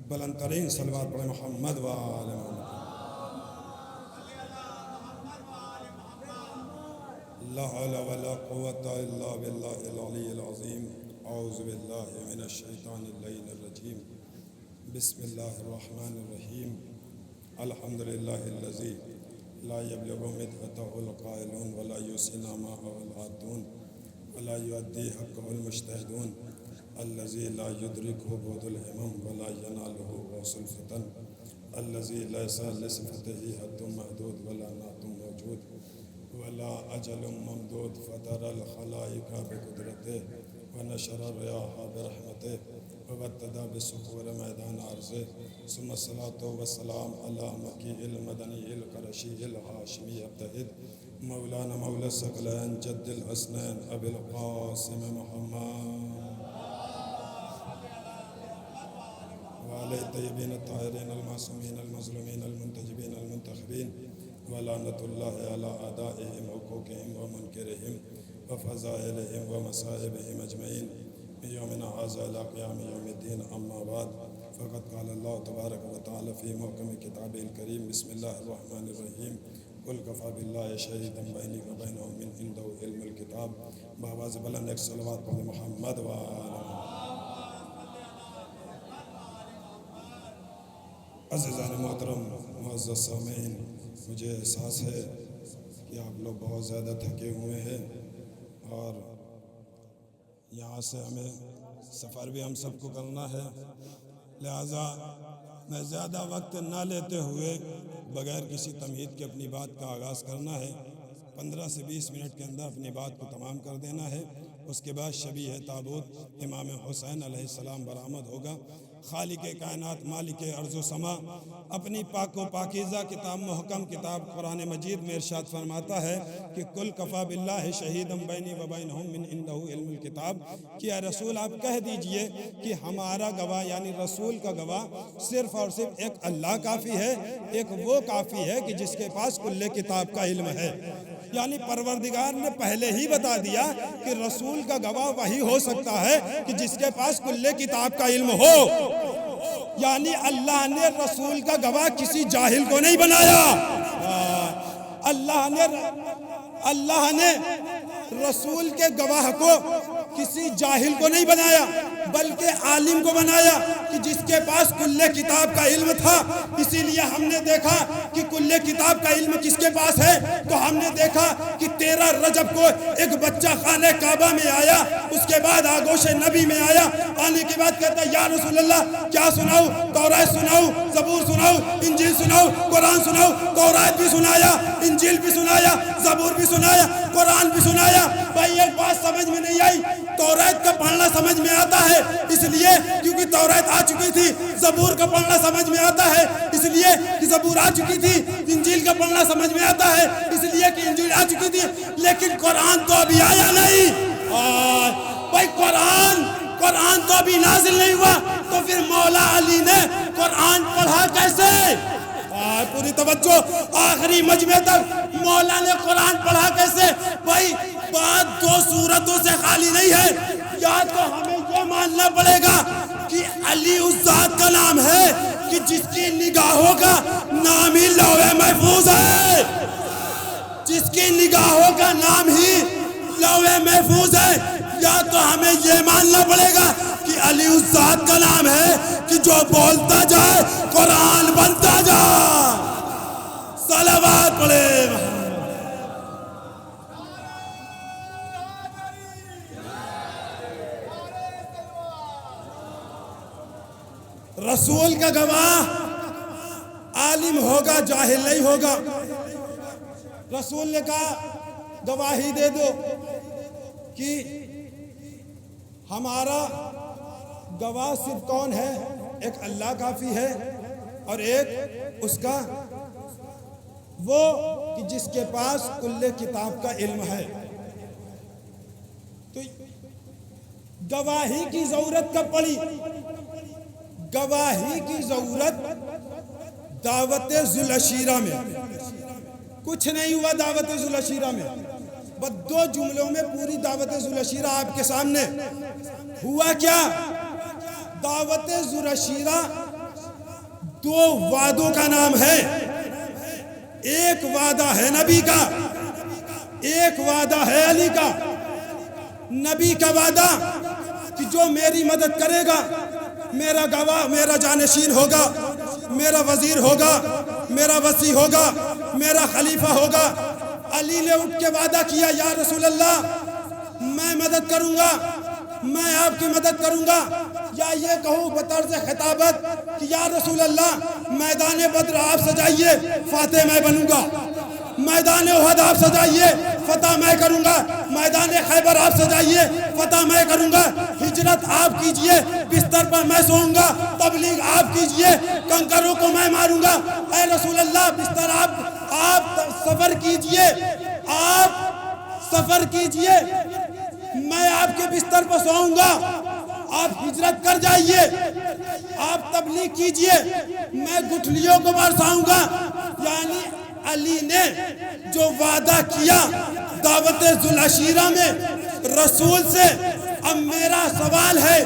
بلند ترین صلوات پڑھیں محمد و آل محمد۔ لا حول ولا قوة الا باللہ العلی العظیم۔ اعوذ باللہ من الشیطان اللعین الرجیم۔ بسم اللہ الرحمن الرحیم۔ الحمد للہ الذی لا یبلغ مدحتہ القائلون ولا یحصی نعمہ العادون ولا یؤدی حقہ المجتہدون الذی لا یدرکہ بعد الہمم ولا ینالہ غوث الفتن الذی لیس لصفتہ حد محدود ولا نعت موجود ولا اجل ممدود فطر الخلائق بقدرتہ ونشر الریاح برحمتہ وابتدى بالسحور میدان عرضہ ثم الصلاة والسلام علی مکی المدنی القرشی الہاشمی ابتہد مولانا مولا الثقلین جد الحسنین ابی القاسم محمد وعلى الطيبين الطاهرين المعصومين المظلومين المنتجبين المنتخبين ولعنة الله على أعدائهم وحقوقهم ومنكرهم وفضائلهم ومصائبهم أجمعين من يومنا هذا إلى قيام يوم الدين. أما بعد فقد قال الله تبارك وتعالى في محكم كتابه الكريم بسم الله الرحمن الرحيم قل كفى بالله شهيدا بيني وبينهم من عنده علم الكتاب. بآواز بلند ایک صلوات پڑھ محمد و آل محمد۔ عزیزان محترم معزز سامعین، مجھے احساس ہے کہ آپ لوگ بہت زیادہ تھکے ہوئے ہیں اور یہاں سے ہمیں سفر بھی ہم سب کو کرنا ہے، لہٰذا میں زیادہ وقت نہ لیتے ہوئے بغیر کسی تمہید کے اپنی بات کا آغاز کرنا ہے۔ 15 سے 20 منٹ کے اندر اپنی بات کو تمام کر دینا ہے۔ اس کے بعد شبیہ تابوت امام حسین علیہ السلام برآمد ہوگا۔ خالق کائنات مالک ارض و سما اپنی پاک و پاکیزہ کتاب محکم کتاب قرآن مجید میں ارشاد فرماتا ہے کہ کل کفا باللہ شہیدم بینی و بینہم من عنہ علم الکتاب، کہ اے رسول آپ کہہ دیجئے کہ ہمارا گواہ یعنی رسول کا گواہ صرف اور صرف ایک اللہ کافی ہے، ایک وہ کافی ہے کہ جس کے پاس کل کتاب کا علم ہے۔ یعنی پروردگار نے پہلے ہی بتا دیا کہ رسول کا گواہ وہی ہو سکتا ہے کہ جس کے پاس کل کتاب کا علم ہو۔ یعنی اللہ نے رسول کا گواہ کسی جاہل کو نہیں بنایا، اللہ نے رسول کے گواہ کو کسی جاہل کو نہیں بنایا بلکہ عالم کو بنایا کہ جس کے پاس کل کتاب کا علم تھا۔ اسی لیے ہم نے دیکھا کہ کل کتاب کا علم کس کے پاس ہے، تو ہم نے دیکھا کہ 13 رجب کو ایک بچہ خانہ کعبہ میں آیا، اس کے بعد آگوش نبی میں آیا، آنے کے بعد کہتا ہے یا رسول اللہ کیا سناؤ، تورات سناؤ، زبور سناؤ، انجیل سناؤ، قرآن سناؤ۔ تورات بھی سنایا، انجیل بھی سنایا، زبور بھی سنایا، قرآن بھی سنایا۔ بھائی ایک بات سمجھ میں نہیں آئی، تورات کا پڑھنا سمجھ میں آتا ہے اس لیے کیونکہ تورات آ چکی تھی، زبور کا پڑھنا سمجھ میں آتا ہے اس لیے کہ زبور آ چکی تھی، انجیل کا پڑھنا سمجھ میں آتا ہے اس لیے کہ انجیل آ چکی تھی، لیکن قرآن تو ابھی آیا نہیں۔ بھائی قرآن تو ابھی نازل نہیں ہوا، تو پھر مولا علی نے قرآن پڑھا کیسے؟ پوری توجہ آخری مجمع تک، مولا نے قرآن پڑھا کیسے؟ بھائی بات 2 سورتوں سے خالی نہیں ہے، یا تو ہمیں یہ ماننا پڑے گا کہ علی اس ذات کا نام ہے کہ جس کی نگاہوں کا نام ہی لوح محفوظ ہے، جس کی نگاہوں کا نام ہی لوح محفوظ ہے، یا تو ہمیں یہ ماننا پڑے گا کہ علی اس ذات کا نام ہے کہ جو بولتا جائے قرآن بنتا جائے۔ صلوات پڑھے رسول کا گواہ عالم ہوگا، جاہل نہیں ہوگا۔ رسول نے کہا گواہی دے دو کہ ہمارا گواہ صرف کون ہے، ایک اللہ کافی ہے اور ایک اس کا وہ کہ جس کے پاس کل کتاب کا علم ہے۔ تو گواہی کی ضرورت کب پڑی؟ گواہی کی ضرورت دعوت ذوالعشیرہ میں۔ کچھ نہیں ہوا دعوت ذوالعشیرہ میں، بس 2 جملوں میں پوری دعوت ذوالعشیرہ آپ کے سامنے۔ ہوا کیا؟ دعوت ذوالعشیرہ دو وعدوں کا نام ہے. ایک وعدہ ہے نبی کا, ایک وعدہ ہے علی کا. نبی کا وعدہ کہ جو میری مدد کرے گا میرا گواہ, میرا جانشین ہوگا, میرا وزیر ہوگا, میرا وصی ہوگا, میرا خلیفہ ہوگا. علی نے اٹھ کے وعدہ کیا, یا رسول اللہ میں مدد کروں گا, میں آپ کی مدد کروں گا. یا یہ کہوں بطرز خطابت کہ یا رسول اللہ میدان بدر آپ سجائیے, فاتح میں بنوں گا. میدان احد آپ سجائیے, فتح میں کروں گا. میدان خیبر آپ سجائیے, فتح میں کروں گا. ہجرت آپ کیجئے, بستر پر میں سوؤں گا. تبلیغ آپ کیجئے, کنکروں کو میں ماروں گا. اے رسول اللہ بستر آپ سفر کیجئے, آپ سفر کیجئے, میں آپ کے بستر پر سوؤں گا. آپ ہجرت کر جائیے, آپ تبلیغ کیجئے, میں گٹھلیوں کو برساؤں گا. یعنی علی نے جو وعدہ کیا دعوت ذوالعشیرہ میں رسول سے. اب میرا سوال ہے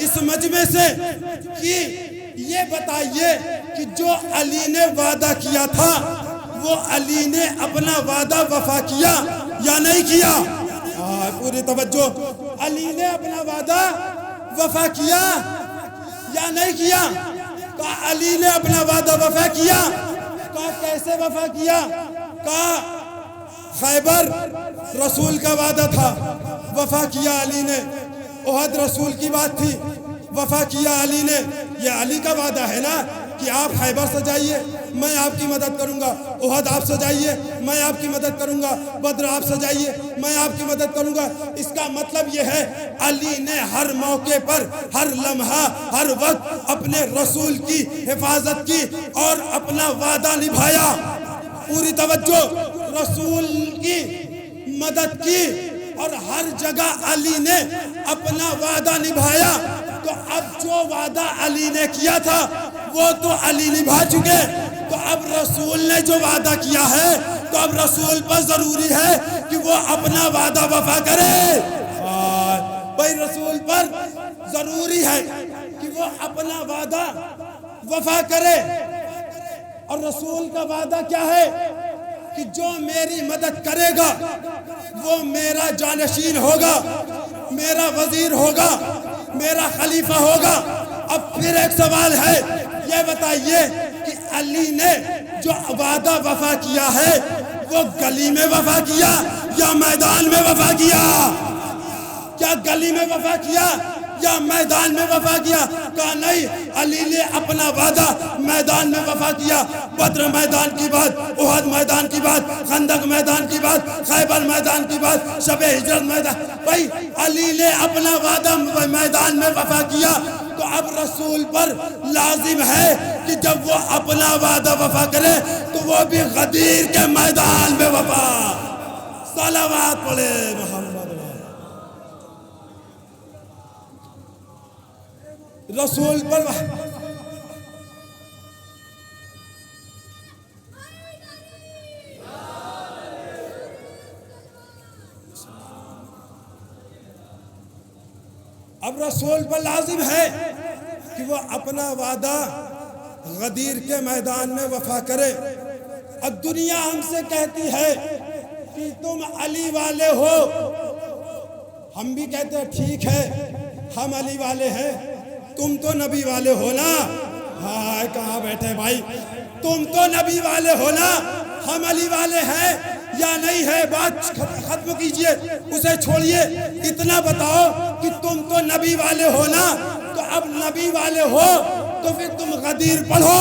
اس مجمع سے کہ یہ بتائیے کہ جو علی نے وعدہ کیا تھا وہ علی نے اپنا وعدہ وفا کیا یا نہیں کیا؟ پوری توجہ. علی نے اپنا وعدہ وفا کیا یا نہیں کیا؟ کہا علی نے اپنا وعدہ وفا کیا. کہا کیسے وفا کیا؟ کہا خیبر رسول کا وعدہ تھا, وفا کیا علی نے. احد رسول کی بات تھی, وفا کیا علی نے. یہ علی کا وعدہ ہے نا کہ آپ خیبر سجائیے, میں آپ کی مدد کروں گا. احد آپ سجائیے, میں آپ کی مدد کروں گا. بدر آپ سجائیے, میں آپ کی مدد کروں گا. اس کا مطلب یہ ہے علی نے ہر موقع پر, ہر لمحہ, ہر وقت اپنے رسول کی حفاظت کی اور اپنا وعدہ نبھایا. پوری توجہ. رسول کی مدد کی اور ہر جگہ علی نے اپنا وعدہ نبھایا. تو اب جو وعدہ علی نے کیا تھا وہ تو علی نبھا چکے. تو اب رسول نے جو وعدہ کیا ہے تو اب رسول پر ضروری ہے کہ وہ اپنا وعدہ وفا کرے. بھائی رسول پر ضروری ہے کہ وہ اپنا وعدہ وفا کرے. اور رسول کا وعدہ کیا ہے کہ جو میری مدد کرے گا وہ میرا جانشین ہوگا, میرا وزیر ہوگا, میرا خلیفہ ہوگا. اب پھر ایک سوال ہے, یہ بتائیے کہ علی نے جو وعدہ وفا کیا ہے وہ گلی میں وفا کیا یا میدان میں وفا کیا؟ کیا گلی میں وفا کیا یا میدان میں وفا کیا؟ کہا نہیں, علی نے اپنا وعدہ میدان میں وفا کیا. بدر میدان کی بات, احد میدان کی بات, خندق میدان کی بات, خیبر میدان کی بات, شب ہجرت میدان. بھائی علی نے اپنا وعدہ میدان میں وفا کیا تو اب رسول پر لازم ہے کہ جب وہ اپنا وعدہ وفا کرے تو وہ بھی غدیر کے میدان میں وفا. صلوات پڑھے محمد. رسول پر اب رسول پر لازم ہے کہ وہ اپنا وعدہ غدیر کے میدان میں وفا کرے. اب دنیا ہم سے کہتی ہے کہ تم علی والے ہو, ہم بھی کہتے ہیں ٹھیک ہے ہم علی والے ہیں, تم تو نبی والے ہو نا. ہاں کہاں بیٹھے بھائی, تم تو نبی والے ہو نا, ہم علی والے ہیں یا نہیں ہے؟ بات ختم کیجئے, اسے چھوڑیے. اتنا بتاؤ کہ تم تو نبی والے ہو نا. تو اب نبی والے ہو تو پھر تم غدیر پڑھو.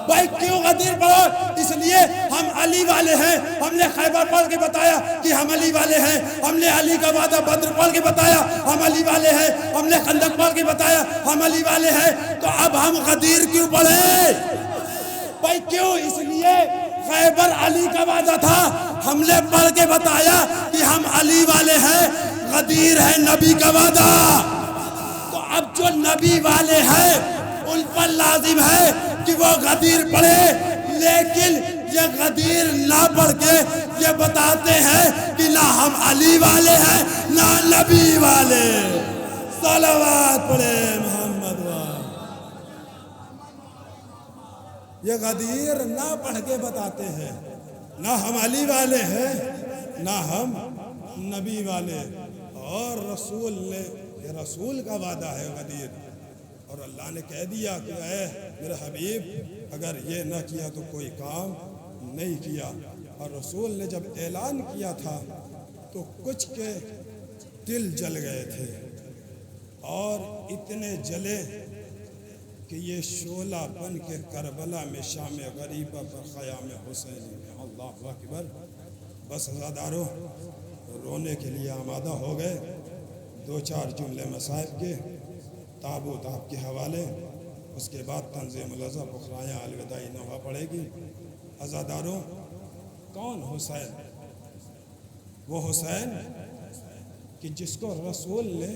بھائی کیوں غدیر پڑھو؟ اس لیے ہم علی والے ہیں. ہم نے خیبر پڑھ کے بتایا کہ ہم علی والے ہیں. ہم نے علی کا وعدہ بدر پڑھ کے بتایا ہم علی والے ہیں. ہم نے خندق پڑھ کے بتایا ہم علی والے ہیں. تو اب ہم غدیر کیوں پڑھیں؟ بھائی کیوں؟ اس لیے خیبر علی کا وعدہ تھا, ہم نے پڑھ کے بتایا کہ ہم علی والے ہیں. غدیر ہے نبی کا وعدہ. تو اب جو نبی والے ہیں ان پر لازم ہے کہ وہ غدیر پڑھے, لیکن یہ غدیر نہ پڑھ کے یہ بتاتے ہیں کہ نہ ہم علی والے ہیں نہ نبی والے. صلوات پڑھے محمد. یہ غدیر نہ پڑھ کے بتاتے ہیں، نہ ہم علی والے ہیں نہ ہم نبی والے، اور رسول نے، یہ رسول کا وعدہ ہے غدیر، اور اللہ نے کہہ دیا کہ اے میرے حبیب اگر یہ نہ کیا تو کوئی کام نہیں کیا۔ اور رسول نے جب اعلان کیا تھا تو کچھ کے دل جل گئے تھے، اور اتنے جلے کہ یہ شعلہ بن کے کربلا میں شام غریبہ پر خیام حسینی میں، اللہ اکبر۔ بس عزادارو رونے کے لیے آمادہ ہو گئے، دو چار جملے مصائب کے، تابوت آپ کے حوالے، اس کے بعد تنظیم الازہ بخرایاں الوداعی نوحہ پڑے گی۔ عزادارو کون حسین؟ وہ حسین کہ جس کو رسول نے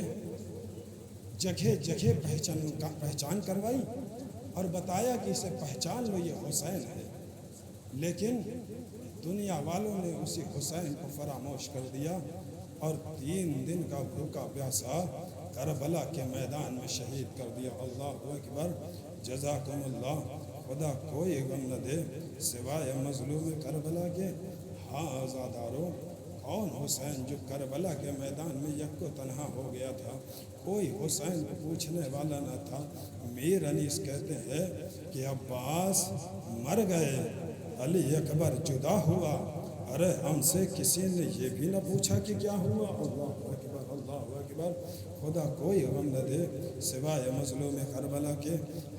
جگہ جگہ پہچان کروائی اور بتایا کہ اسے پہچان لو یہ حسین ہے، لیکن دنیا والوں نے اسی حسین کو فراموش کر دیا اور 3 دن کا بھوکا پیاسا کربلا کے میدان میں شہید کر دیا۔ اللہ اکبر، جزاکم اللہ، خدا کوئی غم نہ دے سوائے مظلوم کربلا کے۔ ہاں عزادارو، کون حسین جو کربلا کے میدان میں یک و تنہا ہو گیا تھا؟ کوئی حسین کو پوچھنے والا نہ تھا۔ میر انیس کہتے ہیں کہ عباس مر گئے، علی اکبر جدا ہوا، ارے ہم سے کسی نے یہ بھی نہ پوچھا کہ کیا ہوا۔ اللہ اکبر، اللہ اکبر، خدا کوئی غم نہ دے سوائے مظلوم کربلا کے۔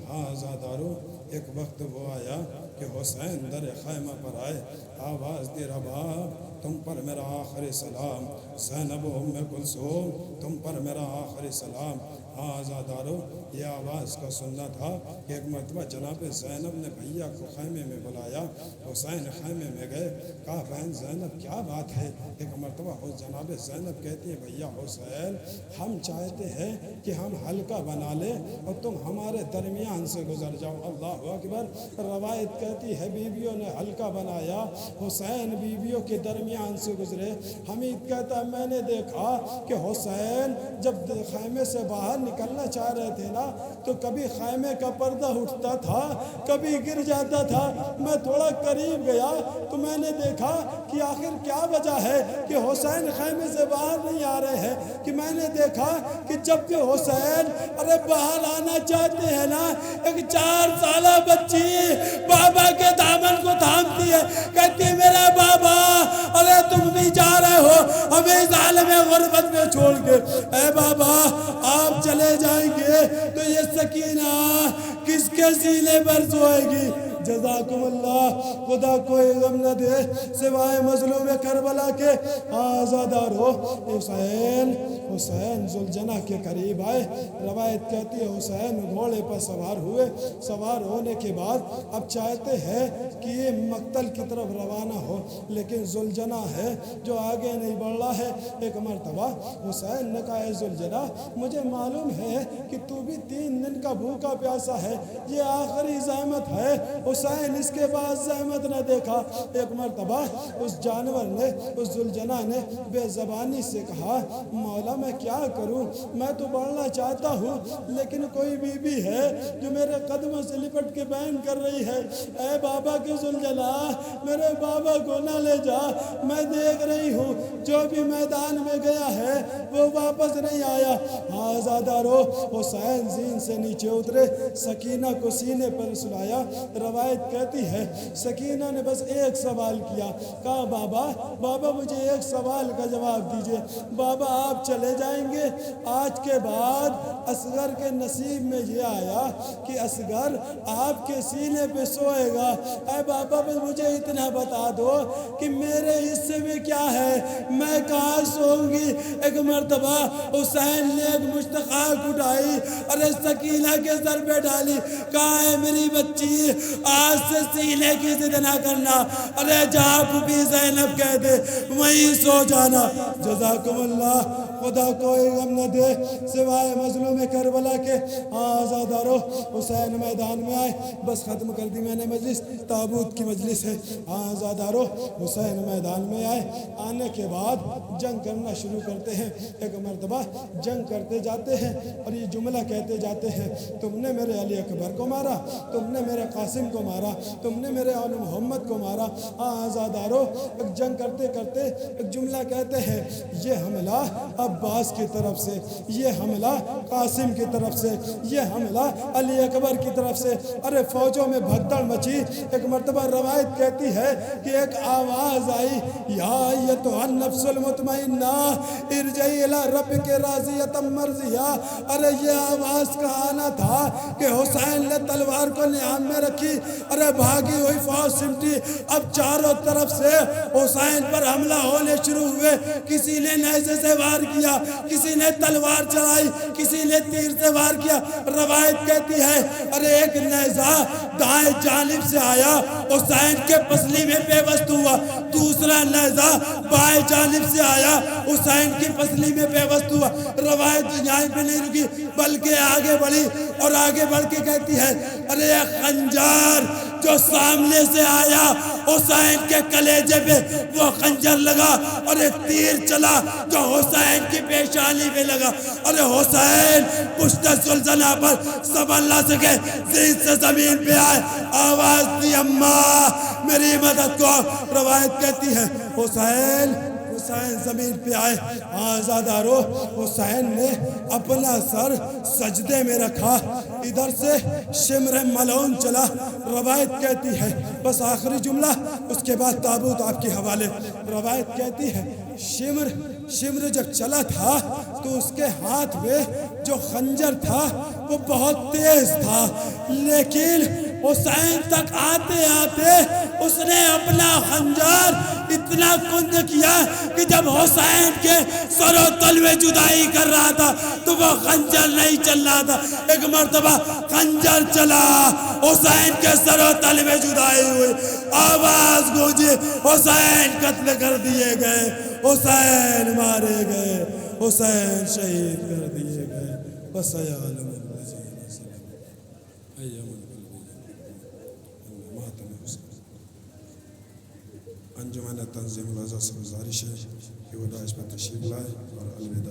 ہاں عزادارو، ایک وقت وہ آیا کہ حسین در خیمہ پر آئے، آواز دی رباب تم پر میرا آخری سلام، زینب و ام کلثوم تم پر میرا آخری سلام۔ ہاں عزادارو، یہ آواز کا سننا تھا کہ ایک مرتبہ جناب زینب نے بھیا کو خیمے میں بلایا، حسین خیمے میں گئے، کہا بہن زینب کیا بات ہے؟ ایک مرتبہ جناب زینب کہتی ہیں بھیا حسین ہم چاہتے ہیں کہ ہم حلقہ بنا لیں اور تم ہمارے درمیان سے گزر جاؤ۔ اللہ اکبر، روایت کہتی ہے بیویوں نے حلقہ بنایا، حسین بیویوں کے درمیان سے گزرے۔ حمید کہتا ہے میں نے دیکھا کہ حسین جب خیمے سے باہر نکلنا چاہ رہے تھے نا تو کبھی خیمے کا پردہ اٹھتا تھا، کبھی گر جاتا تھا۔ میں تھوڑا قریب گیا تو میں نے دیکھا کہ آخر کیا وجہ ہے کہ حسین خیمے سے باہر نہیں آ رہے ہیں، کہ میں نے دیکھا کہ جب کہ حسین باہر آنا چاہتے ہیں نا، ایک 4 سالہ بچی بابا کے دامن کو تھامتی ہے، کہتی ہے میرا بابا ارے تم بھی جا رہے ہو ہمیں ظالم غربت میں چھوڑ کے، اے بابا آپ چلے جائیں گے تو یہ سکینہ کس کے سینے پر سوئے گی؟ جزاکم اللہ، خدا کوئی غم نہ دے سوائے مظلوم کربلا کے۔ آزادارو، حسین ذوالجناح کے قریب آئے۔ روایت کہتی ہے حسین گھوڑے پر سوار ہوئے، سوار ہونے کے بعد اب چاہتے ہیں کہ یہ مقتل کی طرف روانہ ہو، لیکن ذوالجناح ہے جو آگے نہیں بڑھ رہا ہے۔ ایک مرتبہ حسین نے کہا اے ذوالجناح مجھے معلوم ہے کہ تو بھی 3 دن کا بھوکا پیاسا ہے، یہ آخری زحمت ہے۔ حسین اس کے بعد زحمت نہ دیکھا۔ ایک مرتبہ اس جانور نے، اس ذوالجناح نے بے زبانی سے کہا مولا میں کیا کروں، میں تو بڑھنا چاہتا ہوں لیکن کوئی بی بی ہے جو میرے قدموں سے لپٹ کے بین کر رہی ہے، اے بابا کے ذوالجلال میرے بابا کو نہ لے جا، میں دیکھ رہی ہوں جو بھی میدان میں گیا ہے وہ واپس نہیں آیا۔ آزادارو، حسین زین سے نیچے اترے، سکینہ کو سینے پر سلایا۔ روایت کہتی ہے سکینہ نے بس ایک سوال کیا، کہا بابا مجھے ایک سوال کا جواب دیجئے، بابا آپ چلے جائیں گے؟ آج کے بعد اصغر کے نصیب میں یہ آیا کہ اصغر آپ کے سینے پہ سوئے گا، اے بابا بس مجھے اتنا بتا دو کہ میرے حصے میں کیا ہے، میں کہاں سوؤں گی؟ ایک مرتبہ حسین نے ایک مشتخاک اٹھائی اور سکینہ کے سر پہ ڈالی، کہا ہے میری بچی آج سے سینے کی ضد نہ کرنا، ارے جہاں بھی زینب کہہ دے وہیں سو جانا۔ جزاکم اللہ، خدا کوئی غم نہ دے سوائے مظلوم کربلا کے، آزادارو حسین میدان میں آئے، بس ختم کر دی میں نے مجلس، تابوت کی مجلس ہے، آزادارو حسین میدان میں آئے، آنے کے بعد جنگ کرنا شروع کرتے ہیں، ایک مرتبہ جنگ کرتے جاتے ہیں اور یہ جملہ کہتے جاتے ہیں، تم نے میرے علی اکبر کو مارا، تم نے میرے قاسم کو مارا، تم نے میرے آل محمد کو مارا، آزادارو ایک جنگ کرتے کرتے ایک جملہ کہتے ہیں، یہ حملہ عباس کی طرف سے، یہ حملہ قاسم کی طرف سے، یہ حملہ علی اکبر کی طرف سے، ارے فوجوں میں بھگدڑ مچی، ایک مرتبہ روایت کہتی ہے کہ ایک آواز آئی، یا ایتھا النفس المطمئنہ ارجعی الی ربک راضیۃ مرضیہ، ارے یہ آواز کا آنا تھا کہ حسین نے تلوار کو نیام میں رکھی، ارے بھاگی ہوئی فوج سمٹی، اب چاروں طرف سے حسین پر حملہ ہونے شروع ہوئے، کسی نے نیزے سے وار کیا، کسی نے تلوار چلائی، کسی نے تیر سے وار کیا، روایت کہتی ہے ارے ایک نیزہ دائیں جانب سے آیا، حسین کے پسلی میں پیوست ہوا، دوسرا نیزہ بائیں جانب سے آیا، حسین کی پسلی میں پیوست ہوا، روایت یہیں پہ نہیں رکی بلکہ آگے بڑھی اور آگے بڑھ کے کہتی ہے ارے ایک خنجر جو سامنے سے آیا حسین کے کلیجے پہ وہ خنجر لگا، اور ایک تیر چلا جو حسین کی پیشانی پہ لگا، اور حسین پشت زلزلہ پر سنبھل نہ سکے، زین سے زمین پہ آئے، آواز دی اماں میری مدد کو، روایت کہتی ہے حسین زمین پہ آئے، آزادارو حسین نے اپنا سر سجدے میں رکھا، ادھر سے شمر ملعون چلا، روایت کہتی ہے بس آخری جملہ اس کے بعد تابوت آپ کے حوالے، روایت کہتی ہے شمر جب چلا تھا تو اس کے ہاتھ میں جو خنجر تھا وہ بہت تیز تھا، لیکن حسین تک آتے آتے اس نے اپنا خنجر اتنا کند کیا کہ جب حسین کے سر و تلوے جدائی کر رہا تھا تو وہ خنجر نہیں چل رہا تھا، ایک مرتبہ خنجر چلا، حسین کے سر و تلوے جدائی ہوئی، آواز گونجی، حسین قتل کر دیے گئے، حسین مارے گئے، حسین شہید کر دیے گئے، بس عالم انجمن تنظیم العزا سے گزارش ہے کہ وہ داعش پر تشریف لائے اور الوداع